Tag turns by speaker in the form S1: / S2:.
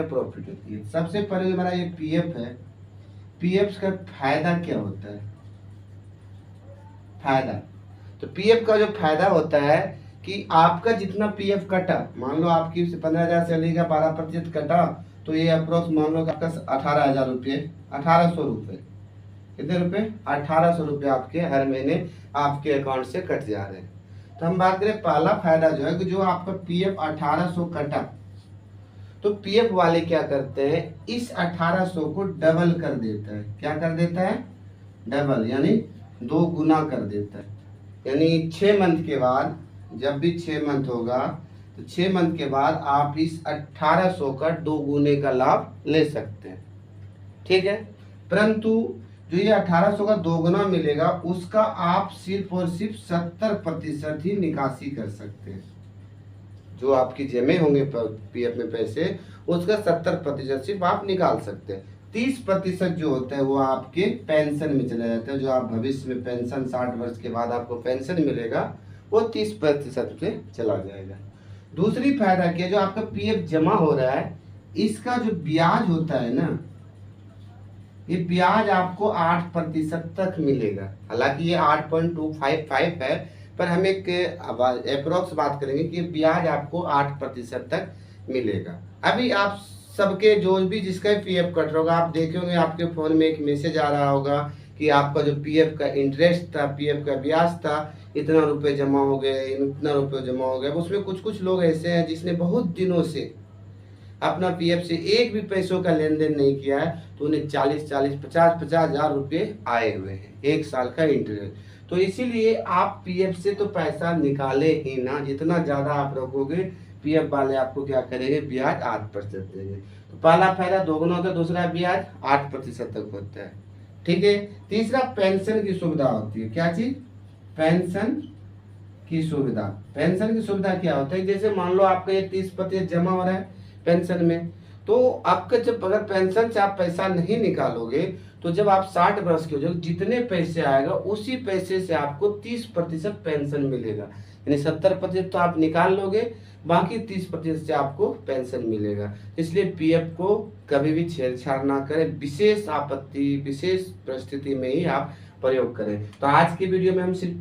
S1: Profit होती है। सबसे पहले हमारा ये पीएफ है, पीएफ का फायदा क्या होता है? फायदा, तो पीएफ का जो फायदा होता है कि आपका जितना पीएफ कटा, मान लो आपकी 15,000 सैलरी का 12% कटा, तो ये अप्रोक्स मान लो आपका 18,000 रुपये, 1800 रुपये, कितने रुपए? 1800 रुपये आपके हर महीने आपके अकाउंट से कट जा रहे हैं। तो हम बात करें पहला फायदा जो है कि जो आपका पीएफ 1800 कटा, तो पीएफ वाले क्या करते हैं, इस 1800 को डबल कर देता है। क्या कर देता है? डबल, यानी 2 गुना कर देता है। यानी 6 मंथ के बाद, जब भी 6 मंथ होगा तो 6 मंथ के बाद आप इस 1800 का 2 गुने का लाभ ले सकते हैं। ठीक है, परंतु जो ये 1800 का 2 गुना मिलेगा उसका आप सिर्फ और सिर्फ 70% ही निकासी कर सकते हैं। जो आपकी जमे होंगे पीएफ में पैसे, उसका 70% सिर्फ आप निकाल सकते हैं। 30% जो होता है वो आपके पेंशन में चला जाता है। जो आप भविष्य में पेंशन 60 वर्ष के बाद आपको पेंशन मिलेगा, वो 30% पे चला जाएगा। दूसरी फायदा क्या, जो आपका पीएफ जमा हो रहा है, इसका जो ब्याज होता है ना, ये ब्याज आपको 8% तक मिलेगा। हालांकि ये 8.255 है, पर हम एक अप्रोक्स बात करेंगे कि ब्याज आपको 8% तक मिलेगा। अभी आप सबके जो भी जिसका पीएफ कट रहा होगा, आप देखे होंगे आपके फोन में एक मैसेज आ रहा होगा कि आपका जो पीएफ का इंटरेस्ट था, पीएफ का ब्याज था, इतना रुपए जमा हो गए, इतना रुपए जमा हो गए। उसमें कुछ कुछ लोग ऐसे हैं जिसने बहुत दिनों से अपना पीएफ से एक भी पैसों का लेन देन नहीं किया है, तो उन्हें 40-40, 50-50 हजार रुपये आए हुए हैं, 1 साल का इंटरेस्ट। तो इसीलिए आप पीएफ से तो पैसा निकाले ही ना, जितना ज्यादा आप रखोगे पीएफ वाले आपको क्या करेंगे, ब्याज 8% देंगे। तो पहला फायदा 2 गुना होता है, दूसरा ब्याज 8% तक होता है। ठीक है, तीसरा पेंशन की सुविधा होती है। क्या चीज? पेंशन की सुविधा। पेंशन की सुविधा क्या होता है, जैसे मान लो आपका ये 30% जमा हो रहा है पेंशन में, तो आपका जब अगर पेंशन से आप पैसा नहीं निकालोगे, तो जब आप 60 वर्ष के हो जाओगे, जितने पैसे आएगा उसी पैसे से आपको 30% पेंशन मिलेगा। यानी 70% तो आप निकाल लोगे, बाकी 30% से आपको पेंशन मिलेगा। इसलिए पीएफ को कभी भी छेड़छाड़ ना करें, विशेष आपत्ति, विशेष परिस्थिति में ही आप प्रयोग करें। तो आज की वीडियो में हम सिर्फ